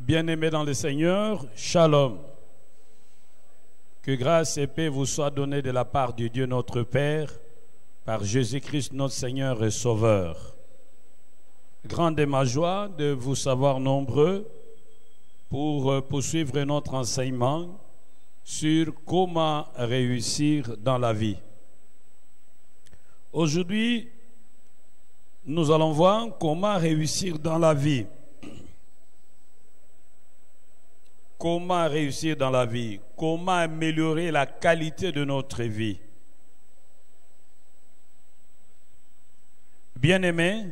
Bien-aimés dans le Seigneur, Shalom. Que grâce et paix vous soient données de la part du Dieu notre Père, par Jésus-Christ notre Seigneur et Sauveur. Grande est ma joie de vous savoir nombreux pour poursuivre notre enseignement sur comment réussir dans la vie. Aujourd'hui, nous allons voir comment réussir dans la vie. Comment réussir dans la vie? Comment améliorer la qualité de notre vie? Bien-aimés,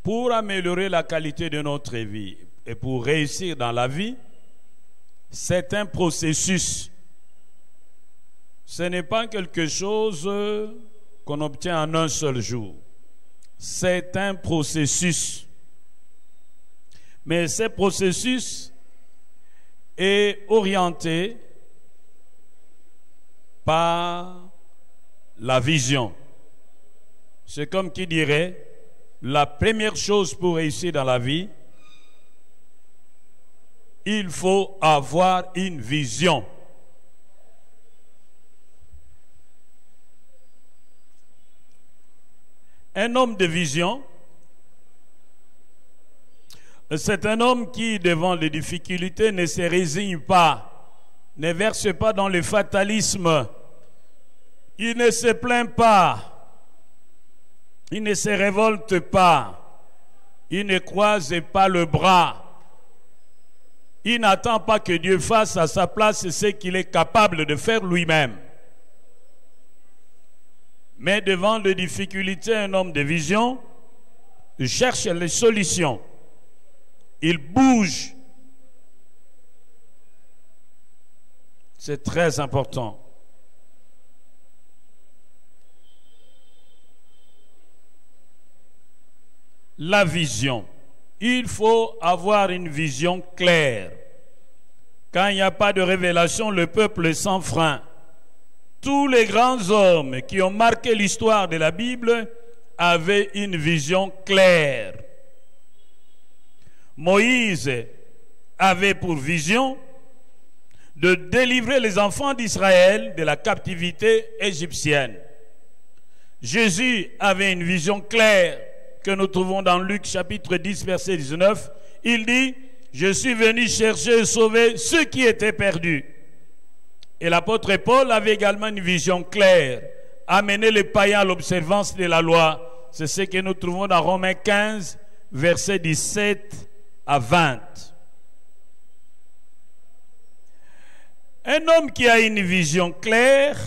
pour améliorer la qualité de notre vie et pour réussir dans la vie, c'est un processus. Ce n'est pas quelque chose qu'on obtient en un seul jour. C'est un processus. Mais ce processus est orienté par la vision. C'est comme qui dirait, la première chose pour réussir dans la vie, il faut avoir une vision. Un homme de vision, c'est un homme qui, devant les difficultés, ne se résigne pas, ne verse pas dans le fatalisme. Il ne se plaint pas, il ne se révolte pas, il ne croise pas le bras. Il n'attend pas que Dieu fasse à sa place ce qu'il est capable de faire lui-même. Mais devant les difficultés, un homme de vision cherche les solutions. Il bouge. C'est très important. La vision. Il faut avoir une vision claire. Quand il n'y a pas de révélation, le peuple est sans frein. Tous les grands hommes qui ont marqué l'histoire de la Bible avaient une vision claire. Moïse avait pour vision de délivrer les enfants d'Israël de la captivité égyptienne. Jésus avait une vision claire que nous trouvons dans Luc chapitre 10 verset 19. Il dit, je suis venu chercher et sauver ceux qui étaient perdus. Et l'apôtre Paul avait également une vision claire, amener les païens à l'observance de la loi. C'est ce que nous trouvons dans Romains 15 verset 17 à 20. Un homme qui a une vision claire,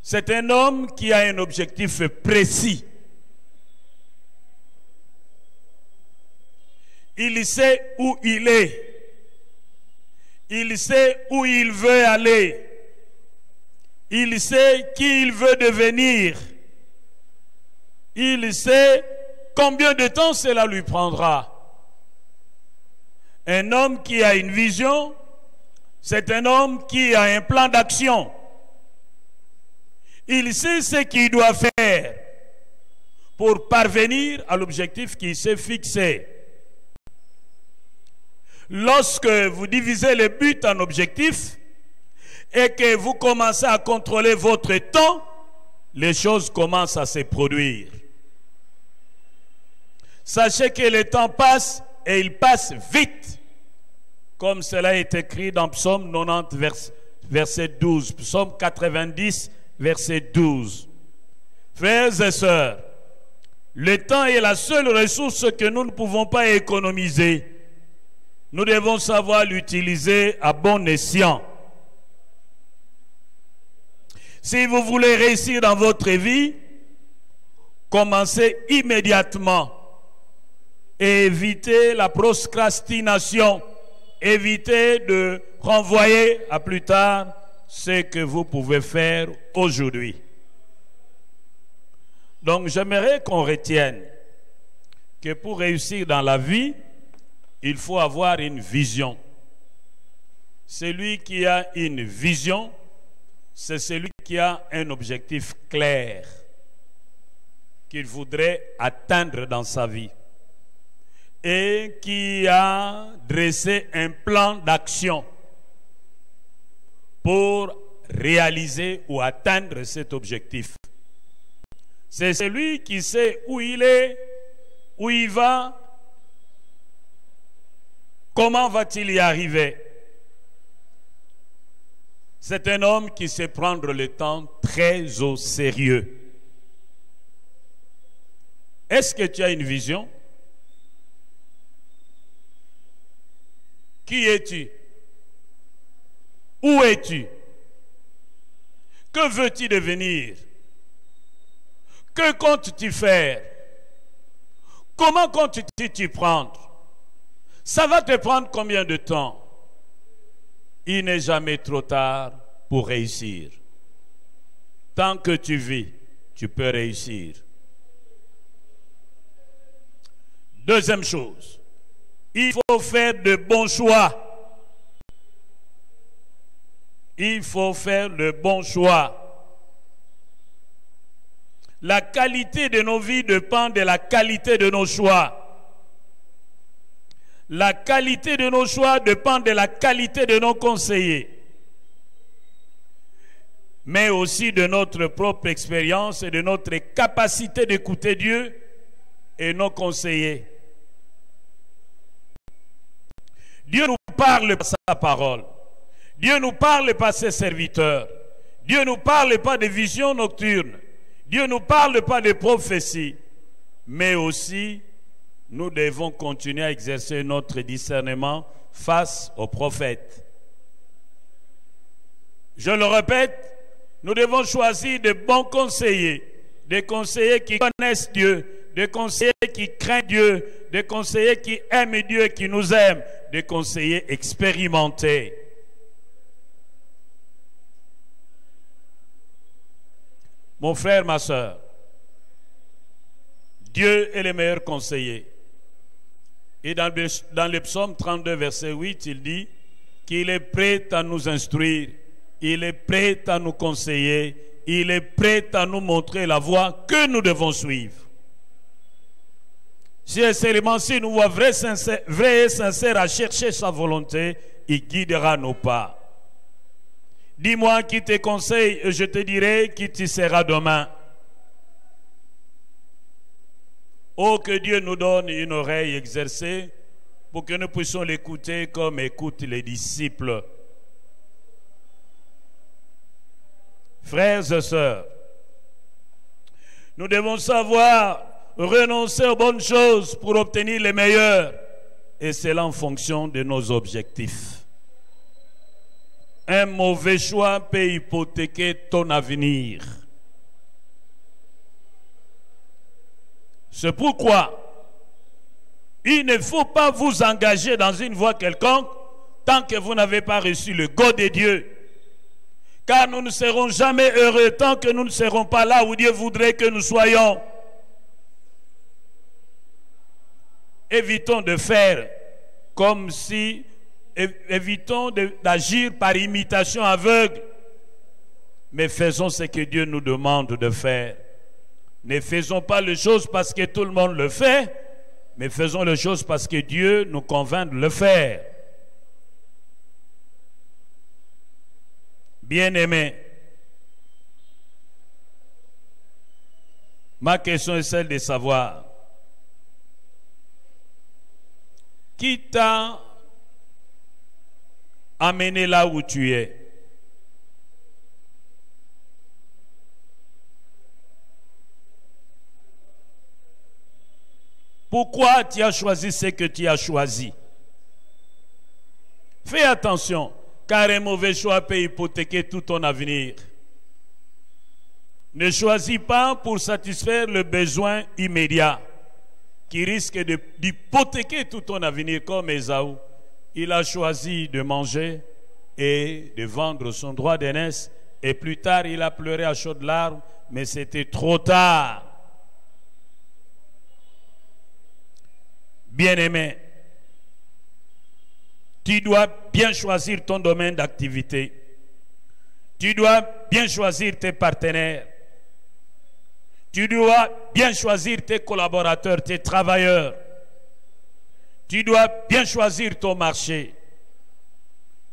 c'est un homme qui a un objectif précis. Il sait où il est. Il sait où il veut aller. Il sait qui il veut devenir. Il sait combien de temps cela lui prendra. Un homme qui a une vision, c'est un homme qui a un plan d'action. Il sait ce qu'il doit faire pour parvenir à l'objectif qu'il s'est fixé. Lorsque vous divisez le but en objectifs et que vous commencez à contrôler votre temps, les choses commencent à se produire. Sachez que le temps passe et il passe vite, comme cela est écrit dans Psaume 90, verset 12, Psaume 90, verset 12. Frères et sœurs, le temps est la seule ressource que nous ne pouvons pas économiser. Nous devons savoir l'utiliser à bon escient. Si vous voulez réussir dans votre vie, commencez immédiatement et évitez la procrastination. Évitez de renvoyer à plus tard ce que vous pouvez faire aujourd'hui. Donc j'aimerais qu'on retienne que pour réussir dans la vie, il faut avoir une vision. Celui qui a une vision, c'est celui qui a un objectif clair. qu'il voudrait atteindre dans sa vie et qui a dressé un plan d'action pour réaliser ou atteindre cet objectif. C'est celui qui sait où il est, où il va, comment va-t-il y arriver. C'est un homme qui sait prendre le temps très au sérieux. Est-ce que tu as une vision? Qui es-tu? Où es-tu? Que veux-tu devenir? Que comptes-tu faire? Comment comptes-tu t'y prendre? Ça va te prendre combien de temps? Il n'est jamais trop tard pour réussir. Tant que tu vis, tu peux réussir. Deuxième chose, il faut faire de bons choix. Il faut faire le bon choix. La qualité de nos vies dépend de la qualité de nos choix. La qualité de nos choix dépend de la qualité de nos conseillers, mais aussi de notre propre expérience et de notre capacité d'écouter Dieu et nos conseillers. Dieu nous parle par sa parole. Dieu nous parle par ses serviteurs. Dieu nous parle pas de visions nocturnes. Dieu nous parle pas de prophéties. Mais aussi, nous devons continuer à exercer notre discernement face aux prophètes. Je le répète, nous devons choisir de bons conseillers, des conseillers qui connaissent Dieu, des conseillers qui craignent Dieu, des conseillers qui aiment Dieu et qui nous aiment, des conseillers expérimentés. Mon frère, ma soeur, Dieu est le meilleur conseiller. Et dans le psaume 32, verset 8, il dit qu'il est prêt à nous instruire, il est prêt à nous conseiller, il est prêt à nous montrer la voie que nous devons suivre. Si seulement si nous sommes vrais et sincères à chercher sa volonté, il guidera nos pas. Dis-moi qui te conseille et je te dirai qui tu seras demain. Oh, que Dieu nous donne une oreille exercée pour que nous puissions l'écouter comme écoutent les disciples. Frères et sœurs, nous devons savoir renoncer aux bonnes choses pour obtenir les meilleures, et c'est en fonction de nos objectifs. Un mauvais choix peut hypothéquer ton avenir. C'est pourquoi il ne faut pas vous engager dans une voie quelconque tant que vous n'avez pas reçu le go de Dieu. Car nous ne serons jamais heureux tant que nous ne serons pas là où Dieu voudrait que nous soyons. Évitons de faire comme si, évitons d'agir par imitation aveugle, mais faisons ce que Dieu nous demande de faire. Ne faisons pas les choses parce que tout le monde le fait, mais faisons les choses parce que Dieu nous convainc de le faire. Bien-aimés, ma question est celle de savoir qui t'a amené là où tu es. Pourquoi tu as choisi ce que tu as choisi? Fais attention, car un mauvais choix peut hypothéquer tout ton avenir. Ne choisis pas pour satisfaire le besoin immédiat qui risque d'hypothéquer tout ton avenir, comme Ésaü. Il a choisi de manger et de vendre son droit d'aînesse, et plus tard il a pleuré à chaudes larmes, mais c'était trop tard. Bien-aimé, tu dois bien choisir ton domaine d'activité. Tu dois bien choisir tes partenaires. Tu dois bien choisir tes collaborateurs, tes travailleurs. Tu dois bien choisir ton marché.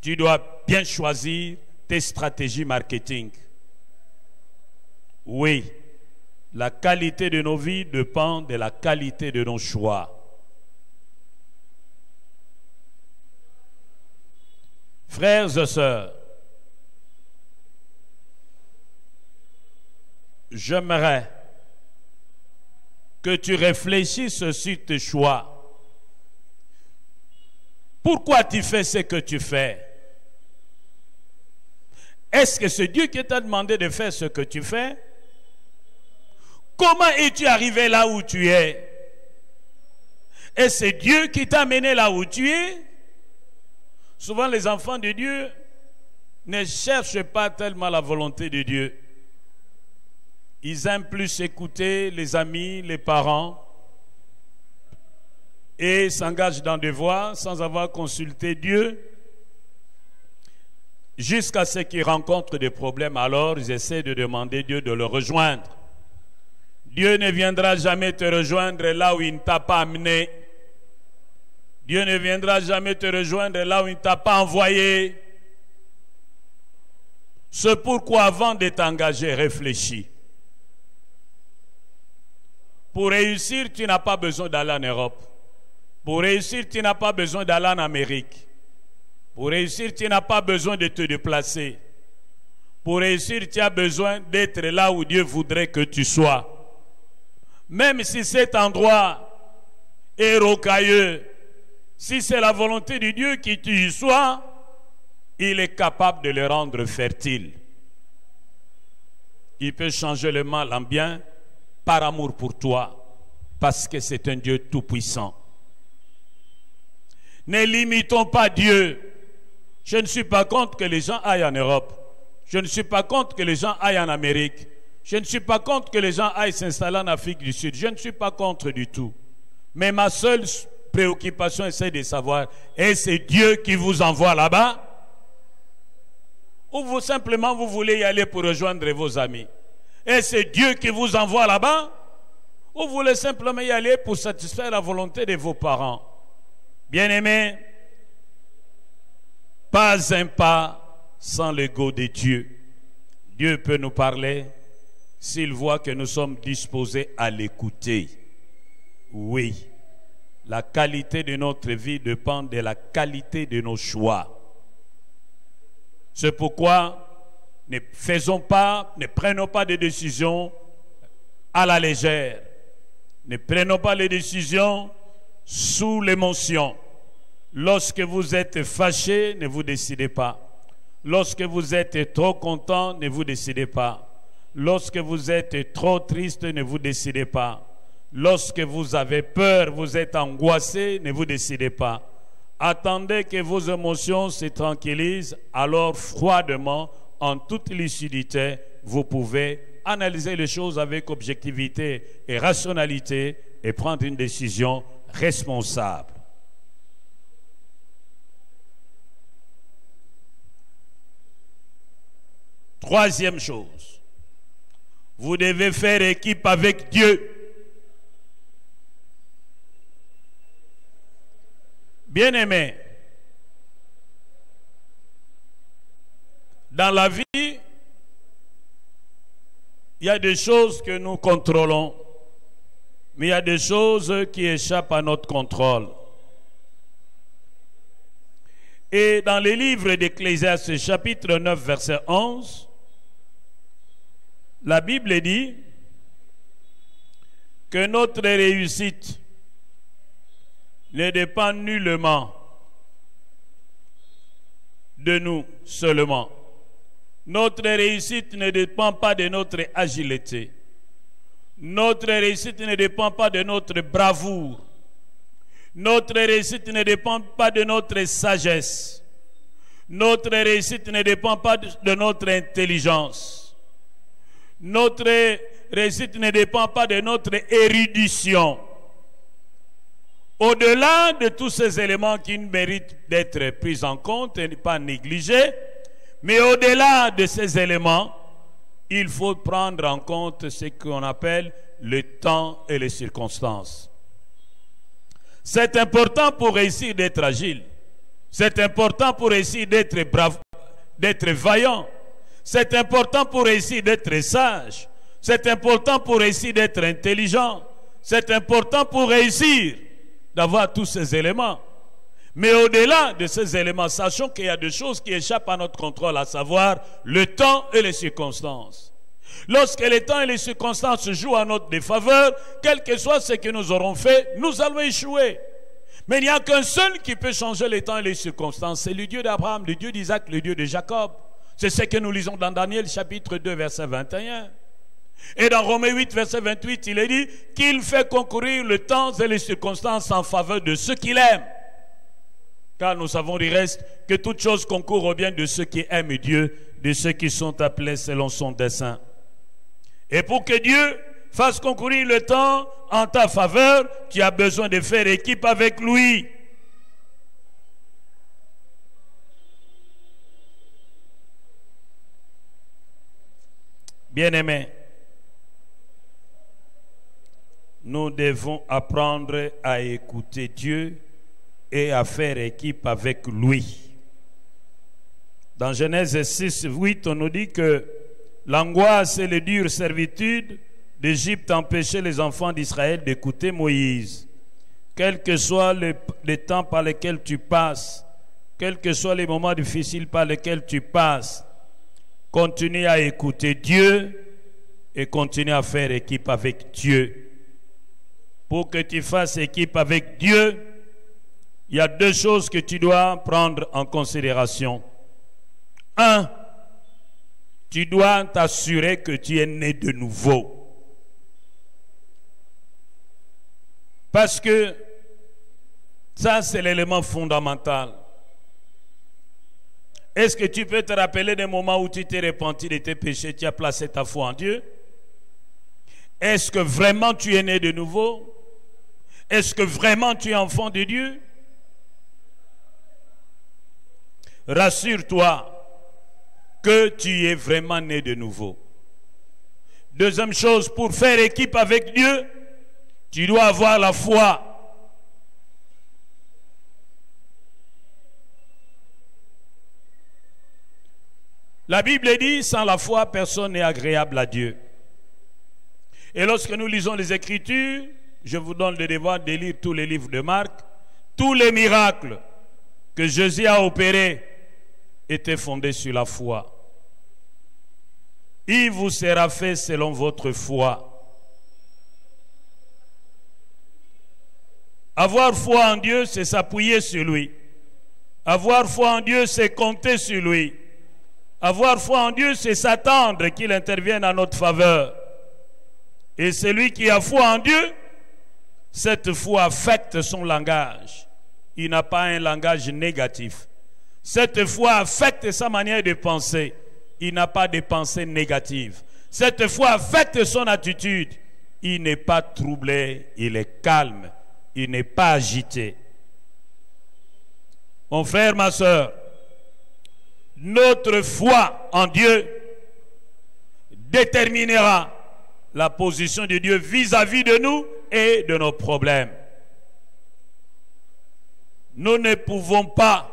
Tu dois bien choisir tes stratégies marketing. Oui, la qualité de nos vies dépend de la qualité de nos choix. Frères et sœurs, j'aimerais que tu réfléchisses sur tes choix. Pourquoi tu fais ce que tu fais? Est-ce que c'est Dieu qui t'a demandé de faire ce que tu fais? Comment es-tu arrivé là où tu es? Et c'est Dieu qui t'a mené là où tu es? Souvent les enfants de Dieu ne cherchent pas tellement la volonté de Dieu. Ils aiment plus écouter les amis, les parents, et s'engagent dans des voies sans avoir consulté Dieu, jusqu'à ce qu'ils rencontrent des problèmes. Alors ils essaient de demander Dieu de le rejoindre. Dieu ne viendra jamais te rejoindre là où il ne t'a pas amené. Dieu ne viendra jamais te rejoindre là où il ne t'a pas envoyé. C'est pourquoi avant de t'engager, réfléchis. Pour réussir, tu n'as pas besoin d'aller en Europe. Pour réussir, tu n'as pas besoin d'aller en Amérique. Pour réussir, tu n'as pas besoin de te déplacer. Pour réussir, tu as besoin d'être là où Dieu voudrait que tu sois. Même si cet endroit est rocailleux, si c'est la volonté de Dieu que tu y sois, il est capable de le rendre fertile. Il peut changer le mal en bien par amour pour toi, parce que c'est un Dieu tout-puissant. Ne limitons pas Dieu. Je ne suis pas contre que les gens aillent en Europe. Je ne suis pas contre que les gens aillent en Amérique. Je ne suis pas contre que les gens aillent s'installer en Afrique du Sud. Je ne suis pas contre du tout. Mais ma seule préoccupation, c'est de savoir, est-ce Dieu qui vous envoie là-bas? Ou vous simplement vous voulez y aller pour rejoindre vos amis? Est-ce Dieu qui vous envoie là-bas? Ou vous voulez simplement y aller pour satisfaire la volonté de vos parents? Bien-aimés, pas un pas sans l'ego de Dieu. Dieu peut nous parler s'il voit que nous sommes disposés à l'écouter. Oui, la qualité de notre vie dépend de la qualité de nos choix. C'est pourquoi ne prenons pas de décisions à la légère. Ne prenons pas les décisions sous l'émotion. Lorsque vous êtes fâché, ne vous décidez pas. Lorsque vous êtes trop content, ne vous décidez pas. Lorsque vous êtes trop triste, ne vous décidez pas. Lorsque vous avez peur, vous êtes angoissé, ne vous décidez pas. Attendez que vos émotions se tranquillisent, alors froidement, en toute lucidité, vous pouvez analyser les choses avec objectivité et rationalité et prendre une décision responsable. Troisième chose, vous devez faire équipe avec Dieu. Bien-aimés, dans la vie, il y a des choses que nous contrôlons, mais il y a des choses qui échappent à notre contrôle. Et dans le livre d'Ecclésiaste, chapitre 9, verset 11, la Bible dit que notre réussite ne dépend nullement de nous seulement. Notre réussite ne dépend pas de notre agilité. Notre réussite ne dépend pas de notre bravoure. Notre réussite ne dépend pas de notre sagesse. Notre réussite ne dépend pas de notre intelligence. Notre réussite ne dépend pas de notre érudition. Au-delà de tous ces éléments qui méritent d'être pris en compte et pas négligés, mais au-delà de ces éléments, il faut prendre en compte ce qu'on appelle le temps et les circonstances. C'est important pour réussir d'être agile. C'est important pour réussir d'être brave, d'être vaillant. C'est important pour réussir d'être sage. C'est important pour réussir d'être intelligent. C'est important pour réussir d'avoir tous ces éléments. Mais au-delà de ces éléments, sachons qu'il y a des choses qui échappent à notre contrôle, à savoir le temps et les circonstances. Lorsque le temps et les circonstances jouent à notre défaveur, quel que soit ce que nous aurons fait, nous allons échouer. Mais il n'y a qu'un seul qui peut changer le temps et les circonstances, c'est le Dieu d'Abraham, le Dieu d'Isaac, le Dieu de Jacob. C'est ce que nous lisons dans Daniel chapitre 2 verset 21. Et dans Romains 8 verset 28, il est dit qu'il fait concourir le temps et les circonstances en faveur de ceux qu'il aime. Car nous savons du reste que toute chose concourt au bien de ceux qui aiment Dieu, de ceux qui sont appelés selon son dessein. Et pour que Dieu fasse concourir le temps en ta faveur, tu as besoin de faire équipe avec lui. Bien-aimés, nous devons apprendre à écouter Dieu et à faire équipe avec lui. Dans Genèse 6, 8, on nous dit que l'angoisse et les dures servitudes d'Égypte empêchaient les enfants d'Israël d'écouter Moïse. Quel que soit le temps par lequel tu passes, quels que soient les moments difficiles par lesquels tu passes, continue à écouter Dieu et continue à faire équipe avec Dieu. Pour que tu fasses équipe avec Dieu, il y a deux choses que tu dois prendre en considération. Un, tu dois t'assurer que tu es né de nouveau. Parce que ça, c'est l'élément fondamental. Est-ce que tu peux te rappeler des moments où tu t'es repenti de tes péchés, tu as placé ta foi en Dieu? Est-ce que vraiment tu es né de nouveau? Est-ce que vraiment tu es enfant de Dieu? Rassure-toi que tu es vraiment né de nouveau. Deuxième chose, pour faire équipe avec Dieu, tu dois avoir la foi. La Bible dit, sans la foi, personne n'est agréable à Dieu. Et lorsque nous lisons les Écritures, je vous donne le devoir de lire tous les livres de Marc, tous les miracles que Jésus a opérés étaient fondés sur la foi. Il vous sera fait selon votre foi. Avoir foi en Dieu, c'est s'appuyer sur lui. Avoir foi en Dieu, c'est compter sur lui. Avoir foi en Dieu, c'est s'attendre qu'il intervienne en notre faveur. Et celui qui a foi en Dieu, cette foi affecte son langage. Il n'a pas un langage négatif. Cette foi affecte sa manière de penser. Il n'a pas de pensée négative. Cette foi affecte son attitude. Il n'est pas troublé, il est calme. Il n'est pas agité. Mon frère, ma soeur, notre foi en Dieu déterminera la position de Dieu vis-à-vis de nous et de nos problèmes. Nous ne pouvons pas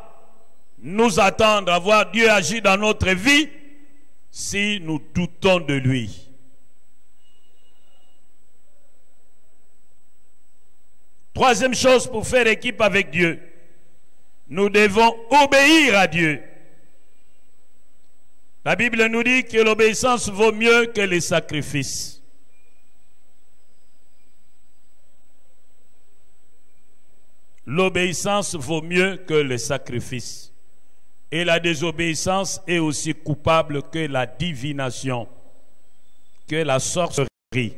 nous attendre à voir Dieu agir dans notre vie si nous doutons de lui. Troisième chose pour faire équipe avec Dieu, nous devons obéir à Dieu. La Bible nous dit que l'obéissance vaut mieux que les sacrifices. L'obéissance vaut mieux que les sacrifices. Et la désobéissance est aussi coupable que la divination, que la sorcellerie.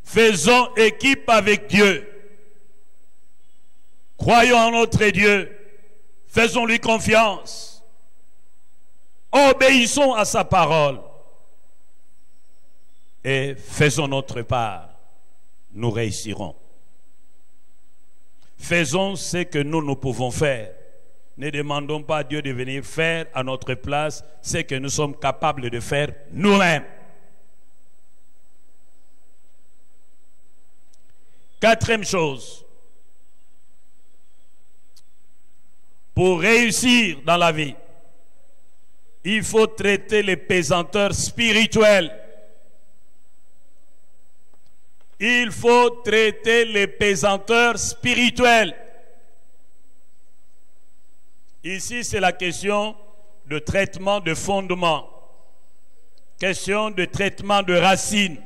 Faisons équipe avec Dieu. Croyons en notre Dieu. Faisons-lui confiance. Obéissons à sa parole. Et faisons notre part. Nous réussirons. Faisons ce que nous pouvons faire. Ne demandons pas à Dieu de venir faire à notre place ce que nous sommes capables de faire nous-mêmes. Quatrième chose, pour réussir dans la vie, il faut traiter les pesanteurs spirituels. Il faut traiter les pesanteurs spirituels. Ici, c'est la question de traitement de fondement, question de traitement de racines,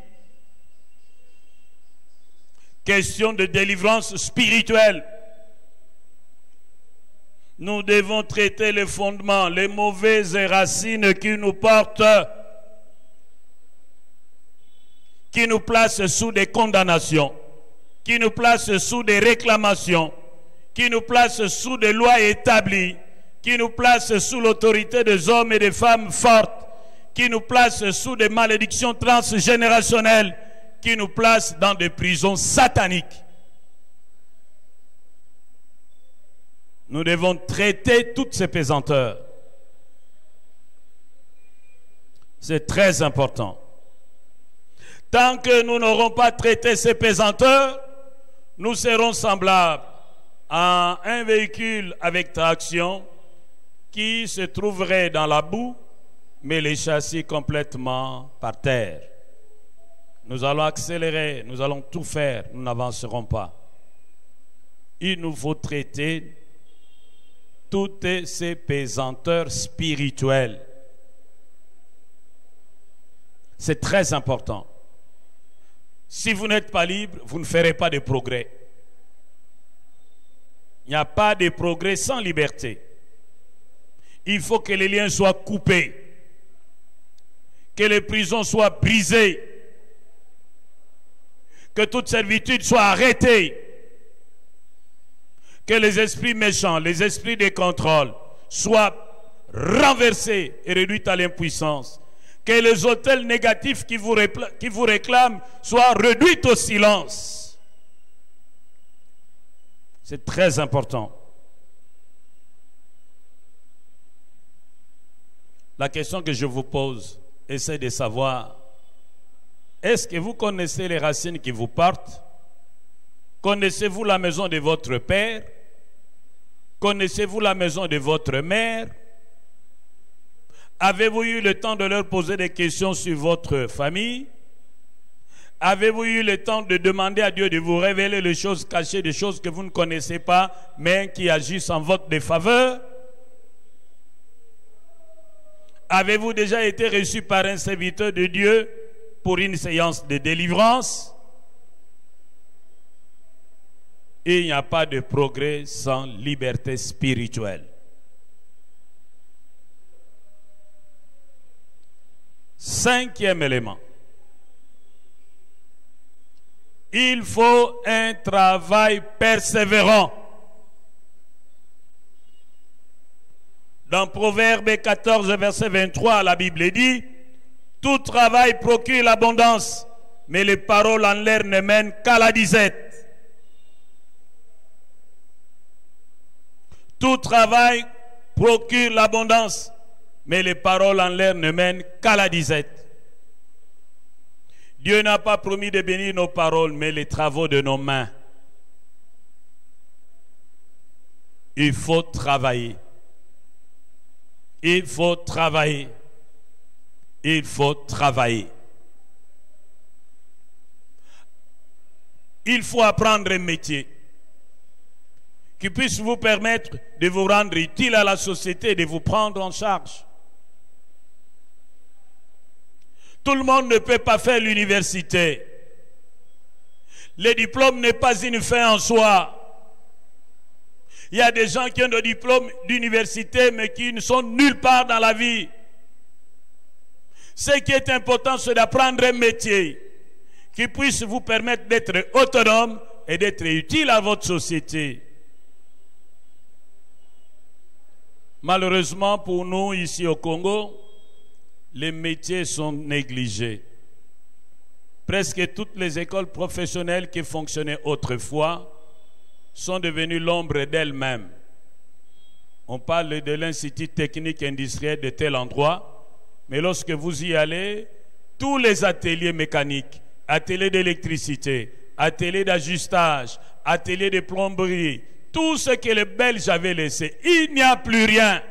question de délivrance spirituelle. Nous devons traiter les fondements, les mauvaises racines qui nous portent, qui nous placent sous des condamnations, qui nous placent sous des réclamations, qui nous placent sous des lois établies, qui nous placent sous l'autorité des hommes et des femmes fortes, qui nous placent sous des malédictions transgénérationnelles, qui nous placent dans des prisons sataniques. Nous devons traiter toutes ces pesanteurs. C'est très important. Tant que nous n'aurons pas traité ces pesanteurs, nous serons semblables à un véhicule avec traction qui se trouverait dans la boue, mais les châssis complètement par terre. Nous allons accélérer, nous allons tout faire, nous n'avancerons pas. Il nous faut traiter toutes ces pesanteurs spirituels. C'est très important. Si vous n'êtes pas libre, vous ne ferez pas de progrès. Il n'y a pas de progrès sans liberté. Il faut que les liens soient coupés, que les prisons soient brisées, que toute servitude soit arrêtée, que les esprits méchants, les esprits de contrôle soient renversés et réduits à l'impuissance, que les autels négatifs qui vous réclament soient réduits au silence. C'est très important. La question que je vous pose, essayez de savoir, est-ce que vous connaissez les racines qui vous portent? Connaissez-vous la maison de votre père? Connaissez-vous la maison de votre mère? Avez-vous eu le temps de leur poser des questions sur votre famille? Avez-vous eu le temps de demander à Dieu de vous révéler les choses cachées, des choses que vous ne connaissez pas, mais qui agissent en votre défaveur? Avez-vous déjà été reçu par un serviteur de Dieu pour une séance de délivrance? Et il n'y a pas de progrès sans liberté spirituelle. Cinquième élément. Il faut un travail persévérant. Dans Proverbe 14, verset 23, la Bible dit: tout travail procure l'abondance, mais les paroles en l'air ne mènent qu'à la disette. Tout travail procure l'abondance, mais les paroles en l'air ne mènent qu'à la disette. Dieu n'a pas promis de bénir nos paroles, mais les travaux de nos mains. Il faut travailler. Il faut travailler. Il faut travailler. Il faut apprendre un métier qui puisse vous permettre de vous rendre utile à la société, de vous prendre en charge. Tout le monde ne peut pas faire l'université. Le diplôme n'est pas une fin en soi. Il y a des gens qui ont des diplômes d'université mais qui ne sont nulle part dans la vie. Ce qui est important, c'est d'apprendre un métier qui puisse vous permettre d'être autonome et d'être utile à votre société. Malheureusement pour nous ici au Congo, les métiers sont négligés. Presque toutes les écoles professionnelles qui fonctionnaient autrefois sont devenues l'ombre d'elles-mêmes. On parle de l'Institut technique industriel de tel endroit, mais lorsque vous y allez, tous les ateliers mécaniques, ateliers d'électricité, ateliers d'ajustage, ateliers de plomberie, tout ce que les Belges avaient laissé, il n'y a plus rien.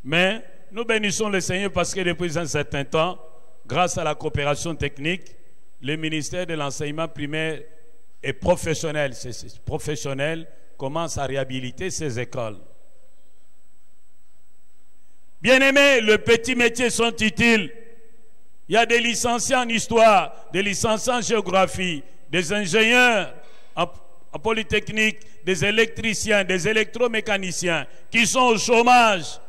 Mais nous bénissons le Seigneur parce que depuis un certain temps, grâce à la coopération technique, le ministère de l'enseignement primaire et professionnel, commence à réhabiliter ces écoles. Bien-aimés, les petits métiers sont utiles. Il y a des licenciés en histoire, des licenciés en géographie, des ingénieurs en polytechnique, des électriciens, des électromécaniciens qui sont au chômage.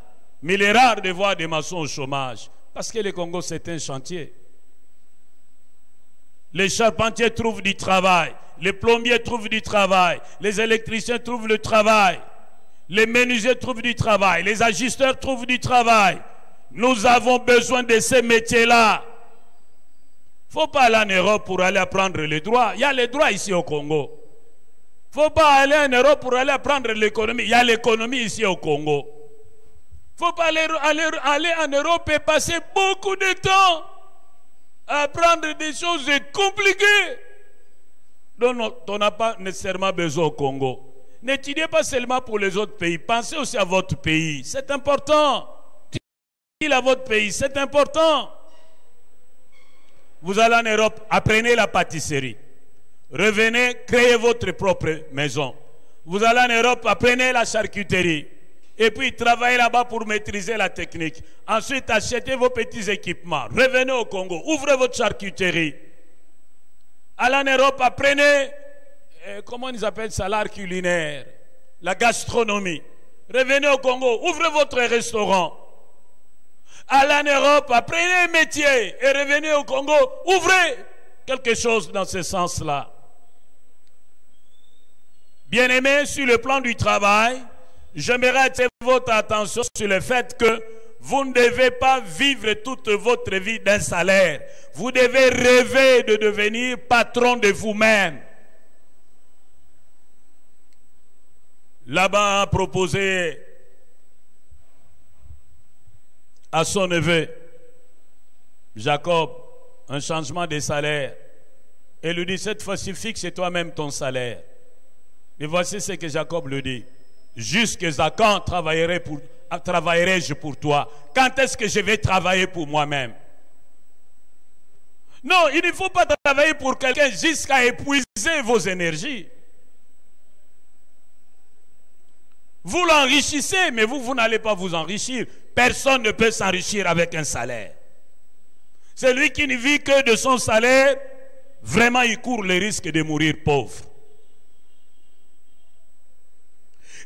Mais il est rare de voir des maçons au chômage parce que le Congo, c'est un chantier. Les charpentiers trouvent du travail, les plombiers trouvent du travail, les électriciens trouvent le travail, les menuisiers trouvent du travail, les ajusteurs trouvent du travail. Nous avons besoin de ces métiers-là. Il ne faut pas aller en Europe pour aller apprendre les droits. Il y a les droits ici au Congo. Il ne faut pas aller en Europe pour aller apprendre l'économie. Il y a l'économie ici au Congo. Il ne faut pas aller en Europe et passer beaucoup de temps à apprendre des choses compliquées dont on n'a pas nécessairement besoin au Congo. N'étudiez pas seulement pour les autres pays, pensez aussi à votre pays. C'est important. Utilisez à votre pays, c'est important. Vous allez en Europe, apprenez la pâtisserie. Revenez, créez votre propre maison. Vous allez en Europe, apprenez la charcuterie. Et puis travaillez là-bas pour maîtriser la technique. Ensuite, achetez vos petits équipements. Revenez au Congo, ouvrez votre charcuterie. Allez en Europe, apprenez, comment ils appellent ça, l'art culinaire, la gastronomie. Revenez au Congo, ouvrez votre restaurant. Allez en Europe, apprenez un métier et revenez au Congo, ouvrez quelque chose dans ce sens-là. Bien-aimés, sur le plan du travail, j'aimerais attirer votre attention sur le fait que vous ne devez pas vivre toute votre vie d'un salaire. Vous devez rêver de devenir patron de vous-même. Laban a proposé à son neveu, Jacob, un changement de salaire. Et lui dit, cette fois-ci, fixe toi-même ton salaire. Et voici ce que Jacob lui dit. Jusqu'à quand travaillerai-je pour toi? Quand est-ce que je vais travailler pour moi-même? Non, il ne faut pas travailler pour quelqu'un jusqu'à épuiser vos énergies. Vous l'enrichissez, mais vous n'allez pas vous enrichir. Personne ne peut s'enrichir avec un salaire. Celui qui ne vit que de son salaire, vraiment il court le risque de mourir pauvre.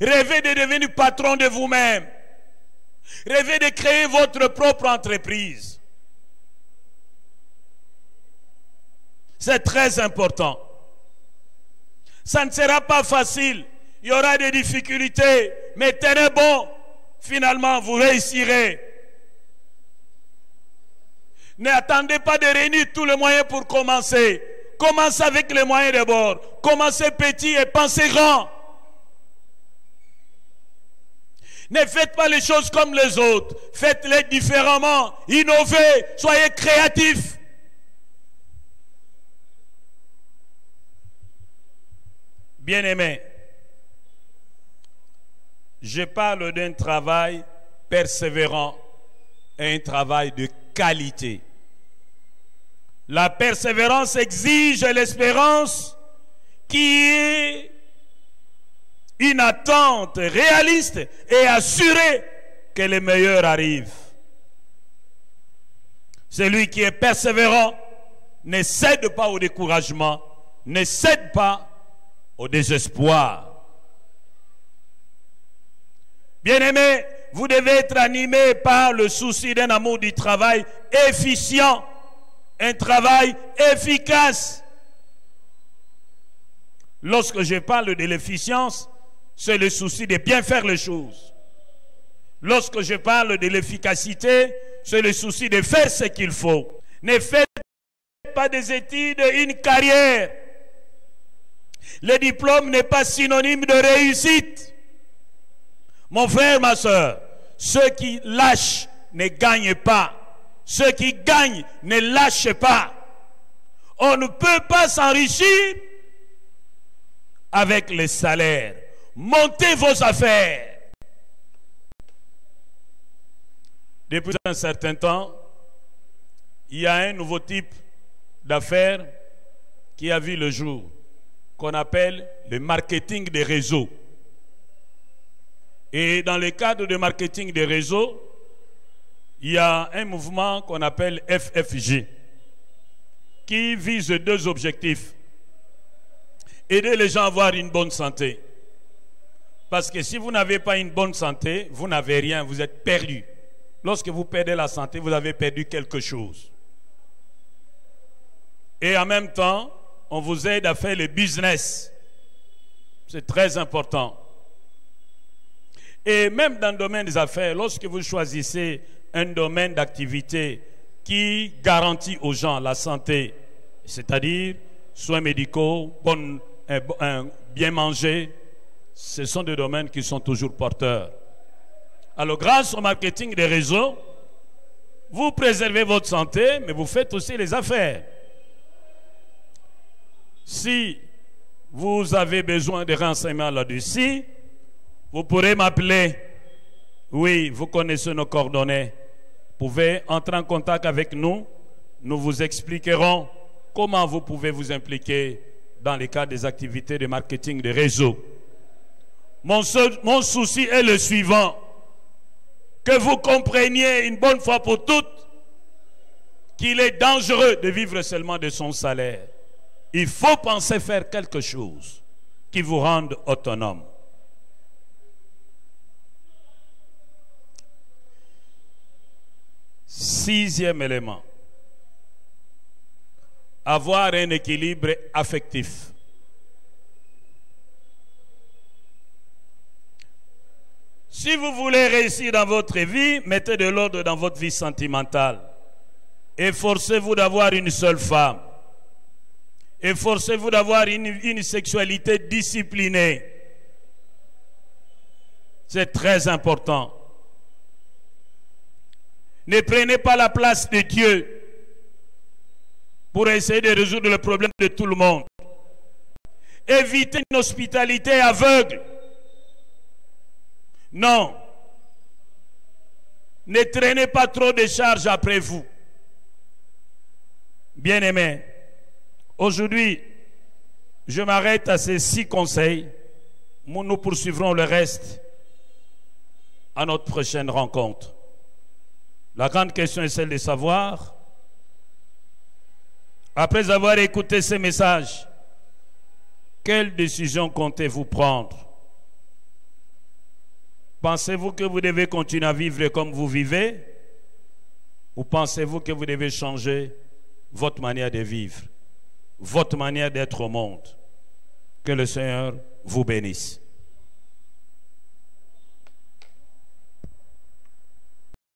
Rêvez de devenir patron de vous-même. Rêvez de créer votre propre entreprise. C'est très important. Ça ne sera pas facile. Il y aura des difficultés. Mais tenez bon. Finalement, vous réussirez. N'attendez pas de réunir tous les moyens pour commencer. Commencez avec les moyens d'abord. Commencez petit et pensez grand. Ne faites pas les choses comme les autres. Faites-les différemment. Innovez. Soyez créatifs. Bien-aimés, je parle d'un travail persévérant et un travail de qualité. La persévérance exige l'espérance qui est une attente réaliste et assurée que le meilleur arrive. Celui qui est persévérant ne cède pas au découragement, ne cède pas au désespoir. Bien-aimés, vous devez être animés par le souci d'un amour du travail efficient, un travail efficace. Lorsque je parle de l'efficience, c'est le souci de bien faire les choses. Lorsque je parle de l'efficacité, c'est le souci de faire ce qu'il faut. Ne faites pas des études, une carrière. Le diplôme n'est pas synonyme de réussite. Mon frère, ma soeur, ceux qui lâchent ne gagnent pas. Ceux qui gagnent ne lâchent pas. On ne peut pas s'enrichir avec les salaires. Montez vos affaires. Depuis un certain temps, il y a un nouveau type d'affaires qui a vu le jour, qu'on appelle le marketing des réseaux. Et dans le cadre du marketing des réseaux, il y a un mouvement qu'on appelle FFG, qui vise deux objectifs. Aider les gens à avoir une bonne santé. Parce que si vous n'avez pas une bonne santé, vous n'avez rien, vous êtes perdu. Lorsque vous perdez la santé, vous avez perdu quelque chose. Et en même temps, on vous aide à faire le business. C'est très important. Et même dans le domaine des affaires, lorsque vous choisissez un domaine d'activité qui garantit aux gens la santé, c'est-à-dire soins médicaux, bien manger, ce sont des domaines qui sont toujours porteurs. Alors, grâce au marketing des réseaux, vous préservez votre santé, mais vous faites aussi les affaires. Si vous avez besoin de renseignements là-dessus, vous pourrez m'appeler. Oui, vous connaissez nos coordonnées. Vous pouvez entrer en contact avec nous. Nous vous expliquerons comment vous pouvez vous impliquer dans le cadre des activités de marketing de réseau. Mon souci est le suivant. Que vous compreniez une bonne fois pour toutes qu'il est dangereux de vivre seulement de son salaire. Il faut penser faire quelque chose qui vous rende autonome. Sixième élément. Avoir un équilibre affectif. Si vous voulez réussir dans votre vie, mettez de l'ordre dans votre vie sentimentale. Efforcez-vous d'avoir une seule femme. Efforcez-vous d'avoir une sexualité disciplinée. C'est très important. Ne prenez pas la place de Dieu pour essayer de résoudre le problème de tout le monde. Évitez une hospitalité aveugle. Non. Ne traînez pas trop de charges après vous. Bien-aimés, aujourd'hui, je m'arrête à ces 6 conseils. Nous poursuivrons le reste à notre prochaine rencontre. La grande question est celle de savoir, après avoir écouté ces messages, quelle décision comptez-vous prendre? Pensez-vous que vous devez continuer à vivre comme vous vivez? Ou pensez-vous que vous devez changer votre manière de vivre, votre manière d'être au monde? Que le Seigneur vous bénisse.